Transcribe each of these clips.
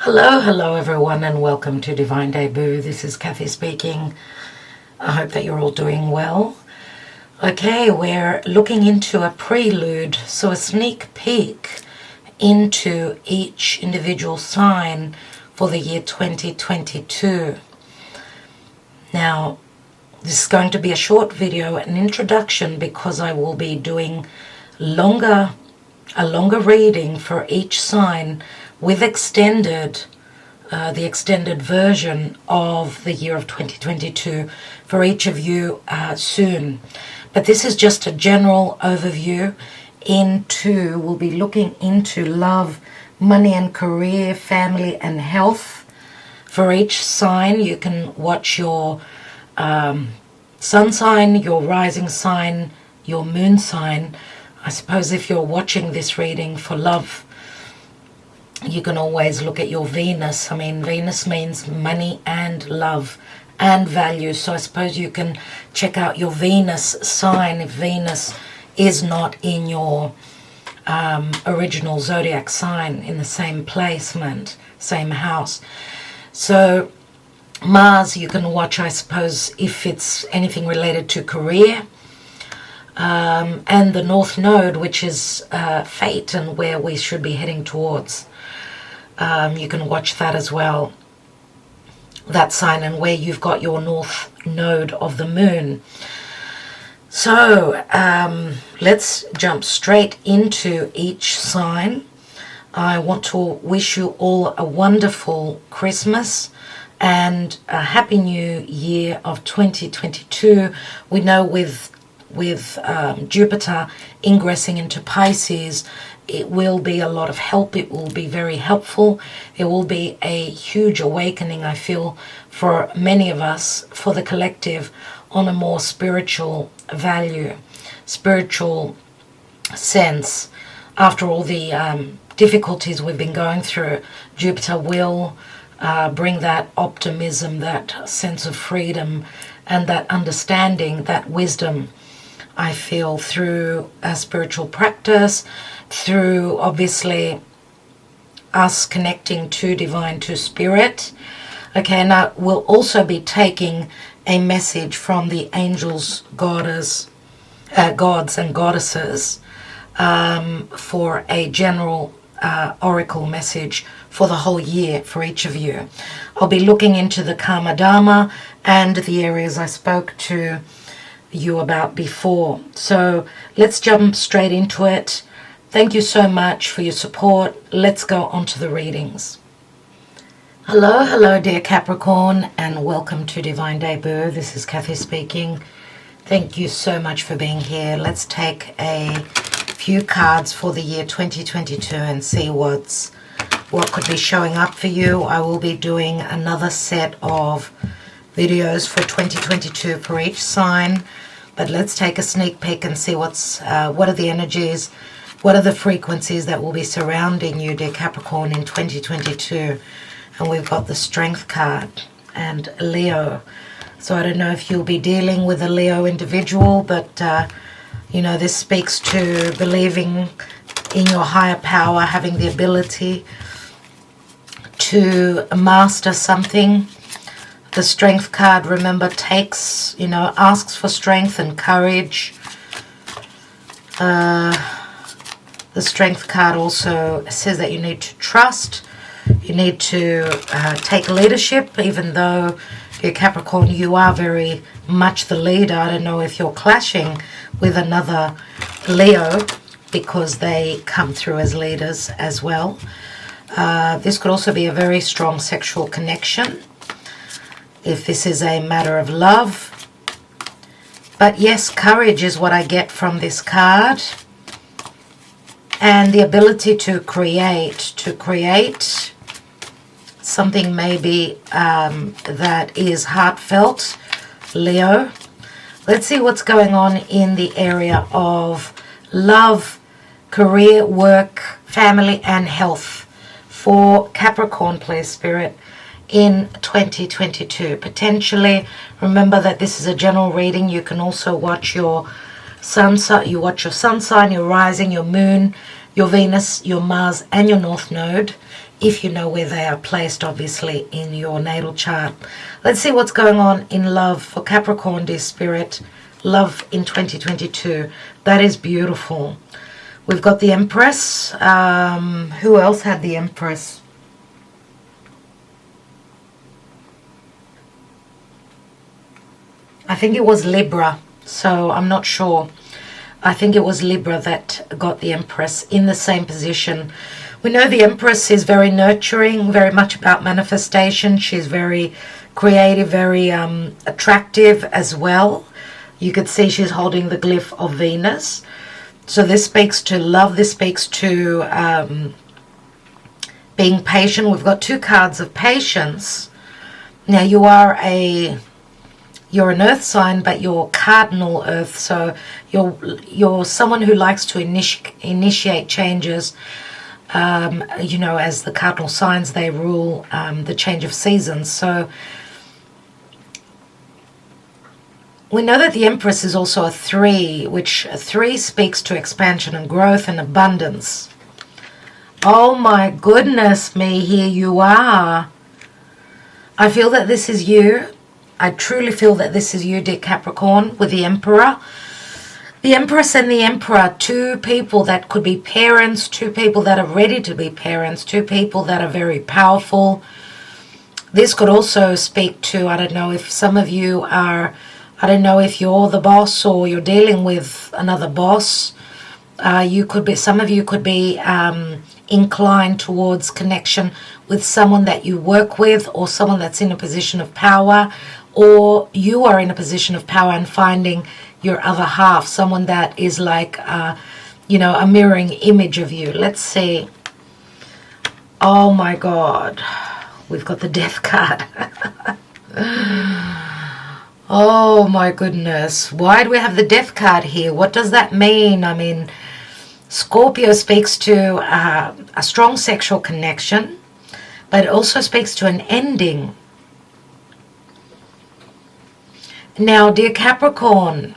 Hello everyone, and welcome to Divine Debut. This is Kathy speaking. I hope that you're all doing well. Okay, we're looking into a prelude, so a sneak peek into each individual sign for the year 2022. Now, this is going to be a short video, an introduction, because I will be doing a longer reading for each sign with the extended version of the year of 2022 for each of you soon. But this is just a general overview we'll be looking into love, money and career, family and health. For each sign, you can watch your sun sign, your rising sign, your moon sign. I suppose if you're watching this reading for love, you can always look at your Venus. I mean, Venus means money and love and value. So I suppose you can check out your Venus sign if Venus is not in your original zodiac sign in the same placement, same house. So Mars, you can watch, I suppose, if it's anything related to career. And the North Node, which is fate and where we should be heading towards. You can watch that as well, that sign, and where you've got your North Node of the Moon. So let's jump straight into each sign. I want to wish you all a wonderful Christmas and a happy new year of 2022. We know with Jupiter ingressing into Pisces, it will be a lot of help. It will be very helpful. There will be a huge awakening, I feel, for many of us, for the collective, on a more spiritual value, spiritual sense. After all the difficulties we've been going through, Jupiter will bring that optimism, that sense of freedom, and that understanding, that wisdom, I feel, through a spiritual practice, through obviously us connecting to divine, to spirit. Okay, now we'll also be taking a message from the angels, gods and goddesses for a general oracle message for the whole year for each of you. I'll be looking into the Karma Dharma and the areas I spoke to you about before. So let's jump straight into it. Thank you so much for your support. Let's go on to the readings. Hello dear Capricorn, and welcome to Divine Debut. This is Kathy speaking. Thank you so much for being here. Let's take a few cards for the year 2022 and see what could be showing up for you. I will be doing another set of videos for 2022 for each sign, but let's take a sneak peek and see what are the energies, what are the frequencies that will be surrounding you, dear Capricorn, in 2022. And we've got the Strength card and Leo. So I don't know if you'll be dealing with a Leo individual, but this speaks to believing in your higher power, having the ability to master something. The Strength card, remember, asks for strength and courage. The Strength card also says that you need to trust. You need to take leadership, even though, dear Capricorn, you are very much the leader. I don't know if you're clashing with another Leo, because they come through as leaders as well. This could also be a very strong sexual connection, if this is a matter of love. But yes, courage is what I get from this card. And the ability to create something maybe that is heartfelt, Leo. Let's see what's going on in the area of love, career, work, family, and health for Capricorn, please, Spirit, in 2022. Potentially, remember that this is a general reading. You can also watch your sun sign, your rising, your moon, your Venus, your Mars, and your North Node if you know where they are placed, obviously, in your natal chart. Let's see what's going on in love for Capricorn, dear Spirit. Love in 2022. That is beautiful. We've got the Empress. Who else had the Empress? I think it was Libra, so I'm not sure. I think it was Libra that got the Empress in the same position. We know the Empress is very nurturing, very much about manifestation. She's very creative, very attractive as well. You could see she's holding the glyph of Venus. So this speaks to love. This speaks to being patient. We've got 2 cards of patience. Now you're an earth sign, but you're cardinal earth, so you're someone who likes to initiate changes. You know, as the cardinal signs, they rule the change of seasons. So we know that the Empress is also a 3, which 3 speaks to expansion and growth and abundance. Oh my goodness me, here you are. I feel that this is you. I truly feel that this is you, dear Capricorn, with the Emperor. The Empress and the Emperor, 2 people that could be parents, 2 people that are ready to be parents, 2 people that are very powerful. This could also speak to, I don't know if some of you are, I don't know if you're the boss or you're dealing with another boss. Some of you could be inclined towards connection with someone that you work with, or someone that's in a position of power, or you are in a position of power and finding your other half, someone that is like, you know, a mirroring image of you. Let's see. Oh my God. We've got the Death card. Oh my goodness. Why do we have the Death card here? What does that mean? I mean, Scorpio speaks to a strong sexual connection, but it also speaks to an ending. Now, dear Capricorn,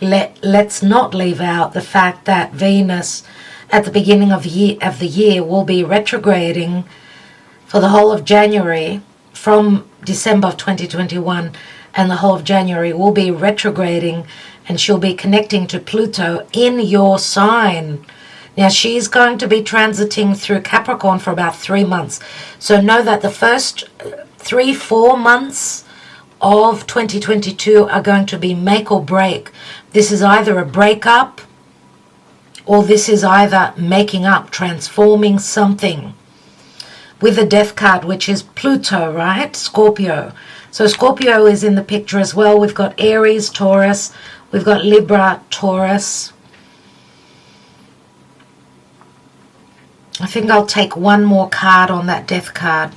let's not leave out the fact that Venus at the beginning of the year will be retrograding for the whole of January, from December of 2021, and the whole of January will be retrograding, and she'll be connecting to Pluto in your sign. Now, she's going to be transiting through Capricorn for about 3 months. So know that the first 3-4 months of 2022 are going to be make or break. This is either a breakup, or this is either making up, transforming something. With the Death card, which is Pluto, right? Scorpio. So Scorpio is in the picture as well. We've got Aries, Taurus. We've got Libra, Taurus. I think I'll take one more card on that Death card.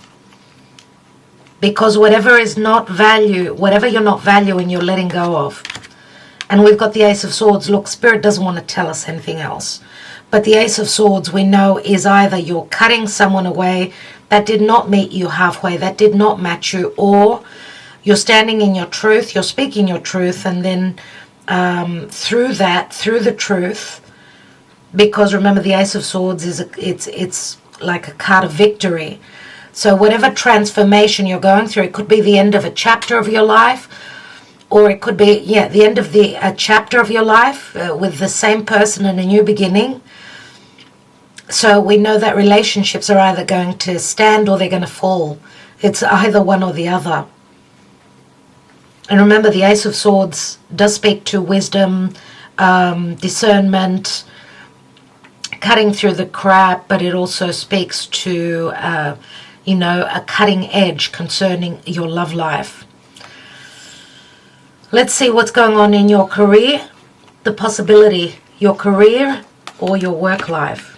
Because whatever is not value, whatever you're not valuing, you're letting go of. And we've got the Ace of Swords. Look, Spirit doesn't want to tell us anything else. But the Ace of Swords, we know, is either you're cutting someone away that did not meet you halfway, that did not match you, or you're standing in your truth, you're speaking your truth, and then through the truth, because remember the Ace of Swords is it's like a card of victory. So whatever transformation you're going through, it could be the end of a chapter of your life, or it could be, the end of a chapter of your life with the same person and a new beginning. So we know that relationships are either going to stand or they're going to fall. It's either one or the other. And remember, the Ace of Swords does speak to wisdom, discernment, cutting through the crap, but it also speaks to a cutting edge concerning your love life. Let's see what's going on in your career. The possibility, your career or your work life.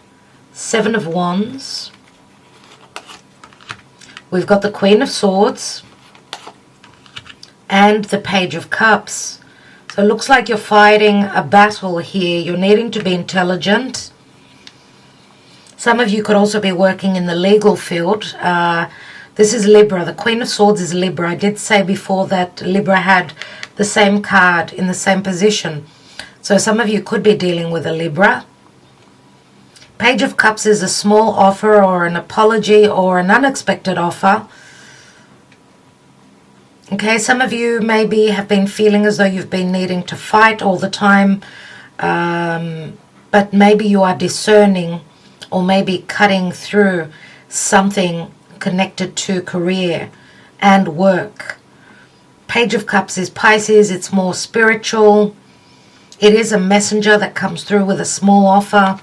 7 of Wands. We've got the Queen of Swords and the Page of Cups. So it looks like you're fighting a battle here. You're needing to be intelligent. Some of you could also be working in the legal field. This is Libra. The Queen of Swords is Libra. I did say before that Libra had the same card in the same position. So some of you could be dealing with a Libra. Page of Cups is a small offer or an apology or an unexpected offer. Okay, some of you maybe have been feeling as though you've been needing to fight all the time, but maybe you are discerning or maybe cutting through something connected to career and work. Page of Cups is Pisces. It's more spiritual. It is a messenger that comes through with a small offer.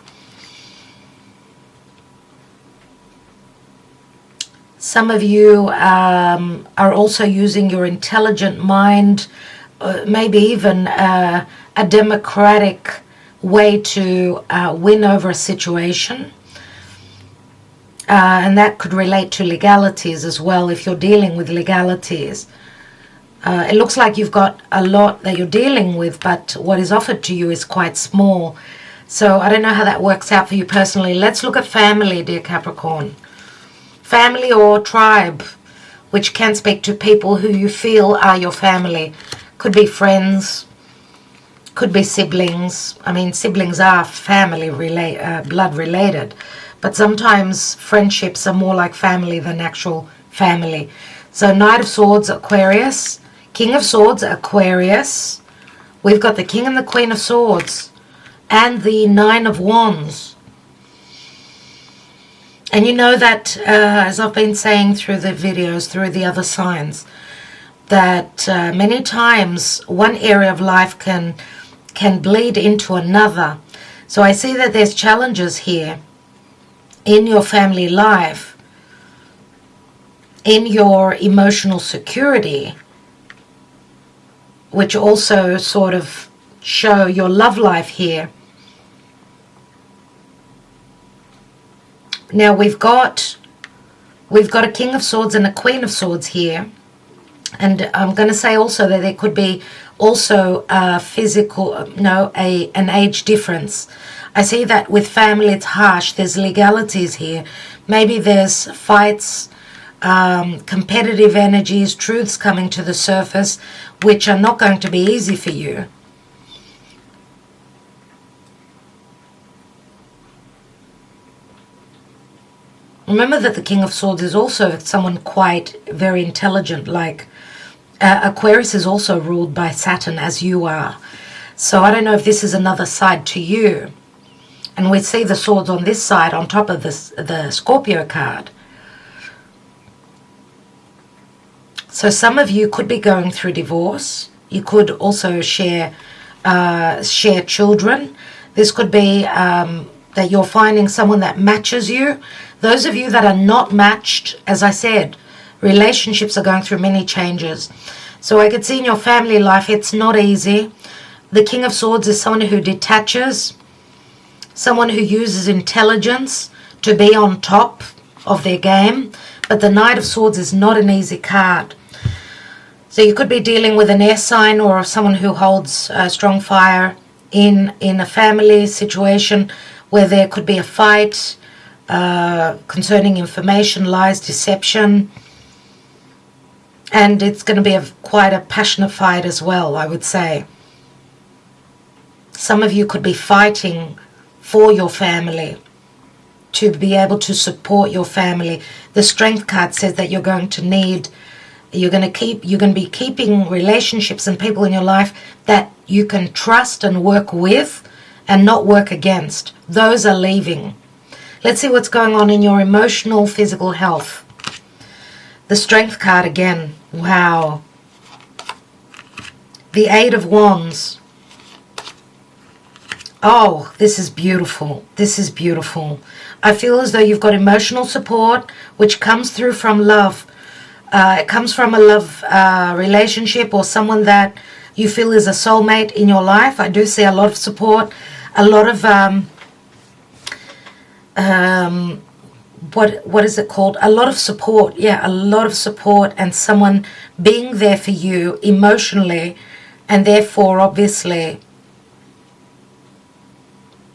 Some of you are also using your intelligent mind, maybe even a democratic way to win over a situation. And that could relate to legalities as well, if you're dealing with legalities. It looks like you've got a lot that you're dealing with, but what is offered to you is quite small. So I don't know how that works out for you personally. Let's look at family, dear Capricorn. Family or tribe, which can speak to people who you feel are your family. Could be friends, could be siblings. I mean, siblings are family blood related, but sometimes friendships are more like family than actual family. So Knight of Swords, Aquarius. King of Swords, Aquarius. We've got the King and the Queen of Swords and the Nine of Wands. And you know that, as I've been saying through the videos, through the other signs, that many times one area of life can bleed into another. So I see that there's challenges here in your family life, in your emotional security, which also sort of show your love life here. Now we've got a King of Swords and a Queen of Swords here. And I'm going to say also that there could be also an age difference. I see that with family it's harsh. There's legalities here. Maybe there's fights, competitive energies, truths coming to the surface, which are not going to be easy for you. Remember that the King of Swords is also someone quite very intelligent, like Aquarius is also ruled by Saturn as you are. So I don't know if this is another side to you. And we see the swords on this side on top of the Scorpio card. So some of you could be going through divorce. You could also share children. This could be that you're finding someone that matches you. Those of you that are not matched, as I said, relationships are going through many changes. So I could see in your family life, it's not easy. The King of Swords is someone who detaches, someone who uses intelligence to be on top of their game. But the Knight of Swords is not an easy card. So you could be dealing with an air sign or someone who holds strong fire in a family situation where there could be a fight concerning information, lies, deception. And it's going to be quite a passionate fight as well, I would say. Some of you could be fighting for your family, to be able to support your family. The Strength card says that you're going to be keeping relationships and people in your life that you can trust and work with and not work against. Those are leaving. Let's see what's going on in your emotional, physical health. The Strength card again. Wow. The Eight of Wands. Oh, this is beautiful. This is beautiful. I feel as though you've got emotional support, which comes through from love. It comes from a love relationship or someone that you feel is a soulmate in your life. I do see a lot of support, a lot of what is it called? A lot of support. Yeah, a lot of support and someone being there for you emotionally, and therefore obviously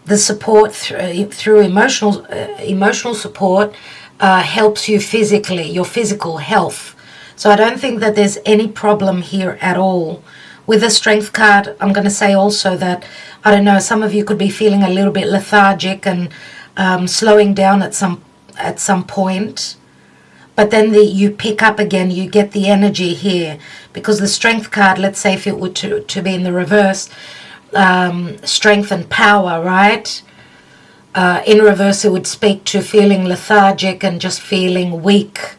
the support through emotional support helps you physically, your physical health. So I don't think that there's any problem here at all. With the Strength card, I'm going to say also that, I don't know, some of you could be feeling a little bit lethargic and slowing down at some point. But then you pick up again, you get the energy here. Because the Strength card, let's say if it were to be in the reverse, strength and power, right? In reverse, it would speak to feeling lethargic and just feeling weak.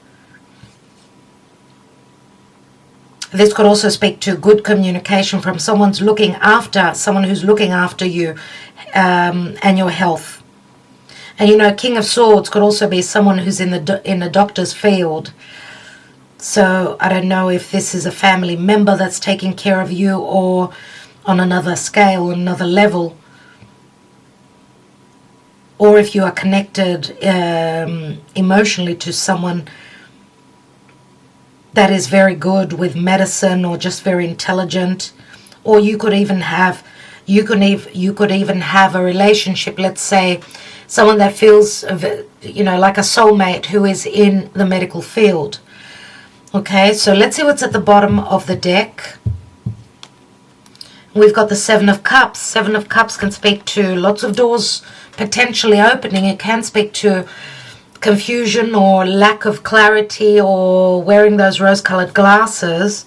This could also speak to good communication from someone who's looking after you and your health. And King of Swords could also be someone who's in the doctor's field. So I don't know if this is a family member that's taking care of you, or on another scale, another level, or if you are connected emotionally to someone that is very good with medicine, or just very intelligent. Or you could even have a relationship, let's say someone that feels like a soulmate who is in the medical field. Okay, so let's see what's at the bottom of the deck. We've got the Seven of Cups. Seven of Cups can speak to lots of doors potentially opening. It can speak to confusion or lack of clarity, or wearing those rose-colored glasses,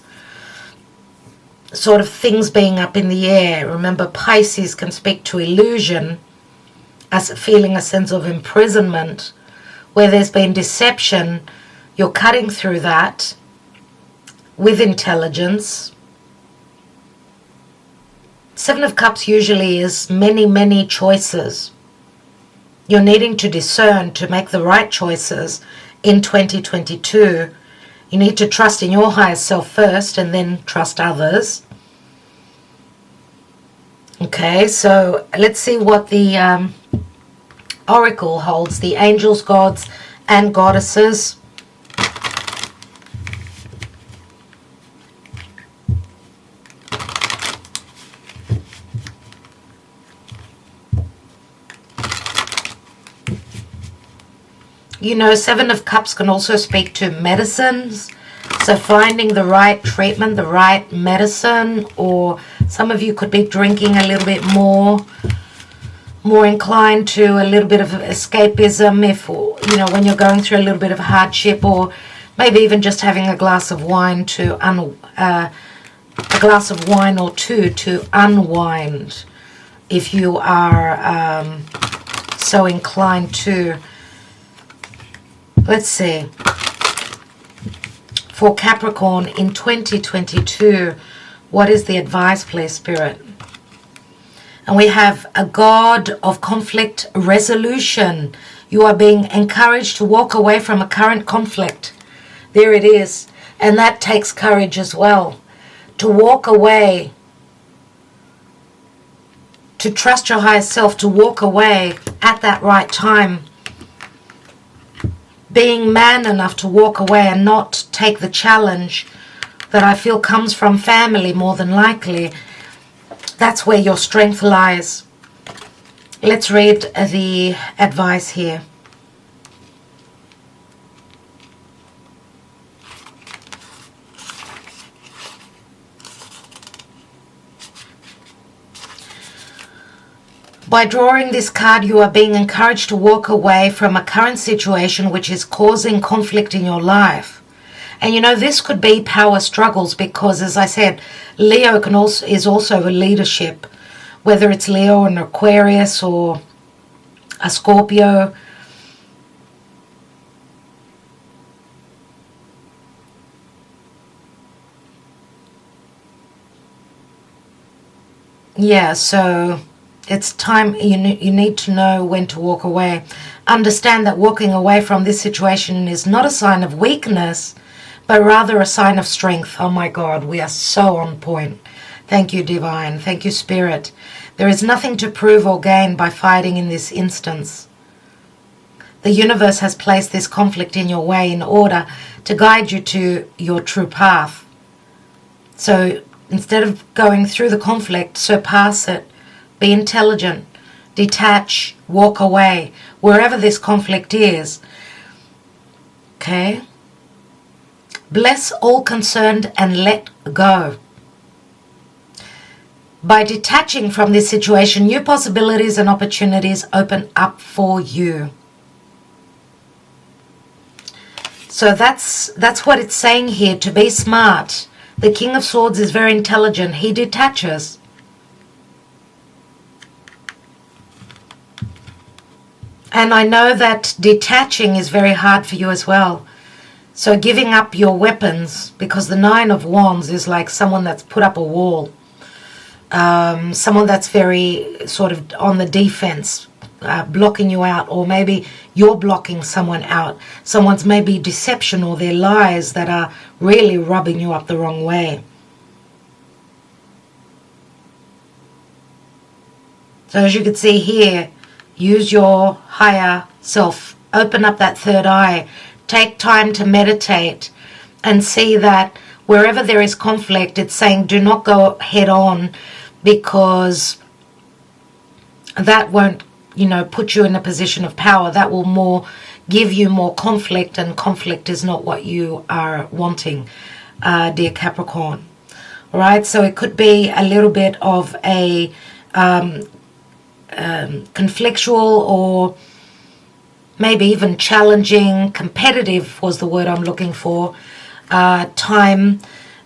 sort of things being up in the air. Remember, Pisces can speak to illusion, as feeling a sense of imprisonment, where there's been deception. You're cutting through that with intelligence. Seven of Cups usually is many, many choices. You're needing to discern to make the right choices in 2022. You need to trust in your higher self first, and then trust others. Okay, so let's see what the Oracle holds. The angels, gods, and goddesses. Seven of Cups can also speak to medicines. So finding the right treatment, the right medicine, or some of you could be drinking a little bit more inclined to a little bit of escapism if, when you're going through a little bit of hardship, or maybe even just having a glass of wine or two to unwind, if you are so inclined to. Let's see. For Capricorn in 2022, what is the advice, please, Spirit? And we have a God of conflict resolution. You are being encouraged to walk away from a current conflict. There it is. And that takes courage as well. To walk away. To trust your higher self, to walk away at that right time. Being man enough to walk away and not take the challenge that I feel comes from family, more than likely. That's where your strength lies. Let's read the advice here. By drawing this card, you are being encouraged to walk away from a current situation which is causing conflict in your life. And this could be power struggles, because, as I said, Leo is also a leadership, whether it's Leo, an Aquarius, or a Scorpio. Yeah, so it's time. You need to know when to walk away. Understand that walking away from this situation is not a sign of weakness, but rather a sign of strength. Oh my God, we are so on point. Thank you, Divine. Thank you, Spirit. There is nothing to prove or gain by fighting in this instance. The universe has placed this conflict in your way in order to guide you to your true path. So instead of going through the conflict, surpass it. Be intelligent, detach, walk away, wherever this conflict is. Okay? Bless all concerned and let go. by detaching from this situation, new possibilities and opportunities open up for you. So that's what it's saying here, to be smart. The King of Swords is very intelligent. He detaches. And I know that detaching is very hard for you as well. So giving up your weapons, because the Nine of Wands is like someone that's put up a wall. Someone that's very sort of on the defense, blocking you out, or maybe you're blocking someone out. Someone's maybe deception or their lies that are really rubbing you up the wrong way. So as you can see here, use your higher self. Open up that third eye. Take time to meditate and see that wherever there is conflict, it's saying do not go head on, because that won't, put you in a position of power. That will more give you more conflict, and conflict is not what you are wanting, dear Capricorn. All right, so it could be a little bit of a conflictual, or maybe even challenging, competitive was the word I'm looking for, time.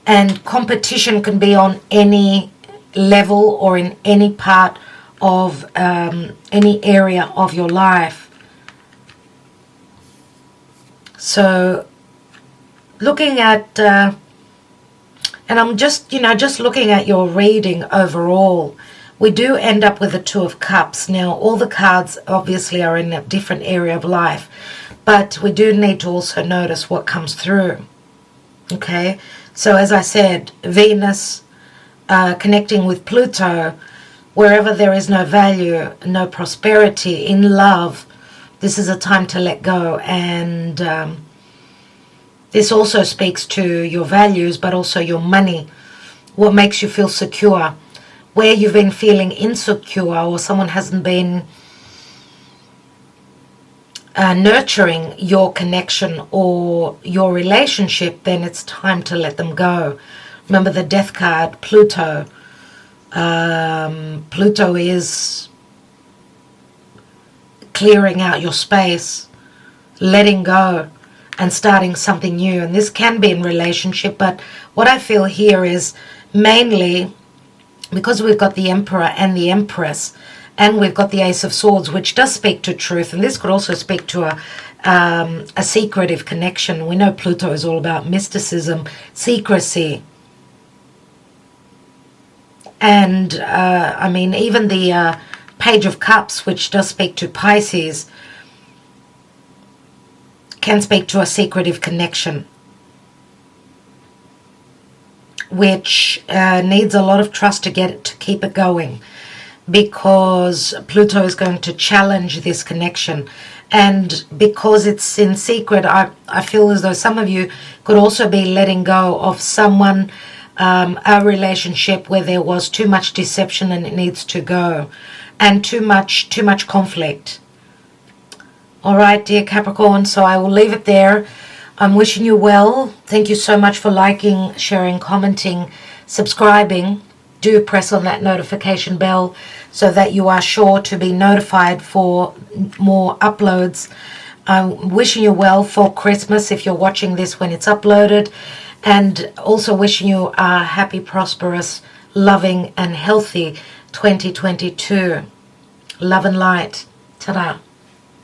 And competition can be on any level or in any part of any area of your life. So looking at, and I'm just looking at your reading overall, we do end up with the Two of Cups. Now, all the cards obviously are in a different area of life, but we do need to also notice what comes through. Okay, so as I said, Venus connecting with Pluto, wherever there is no value, no prosperity in love, this is a time to let go. And this also speaks to your values, but also your money, what makes you feel secure. Where you've been feeling insecure, or someone hasn't been nurturing your connection or your relationship, then it's time to let them go. Remember the Death card, Pluto. Pluto is clearing out your space, letting go, and starting something new. And this can be in relationship, but what I feel here is mainly because we've got the Emperor and the Empress, and we've got the Ace of Swords, which does speak to truth, and this could also speak to a secretive connection. We know Pluto is all about mysticism, secrecy. And I mean, even the Page of Cups, which does speak to Pisces, can speak to a secretive connection, which needs a lot of trust to keep it going, because Pluto is going to challenge this connection. And because it's in secret, I feel as though some of you could also be letting go of someone, a relationship where there was too much deception and it needs to go, and too much conflict. All right, dear Capricorn, so I will leave it there. I'm wishing you well. Thank you so much for liking, sharing, commenting, subscribing. Do press on that notification bell so that you are sure to be notified for more uploads. I'm wishing you well for Christmas if you're watching this when it's uploaded, and also wishing you a happy, prosperous, loving and healthy 2022. Love and light. Ta-da.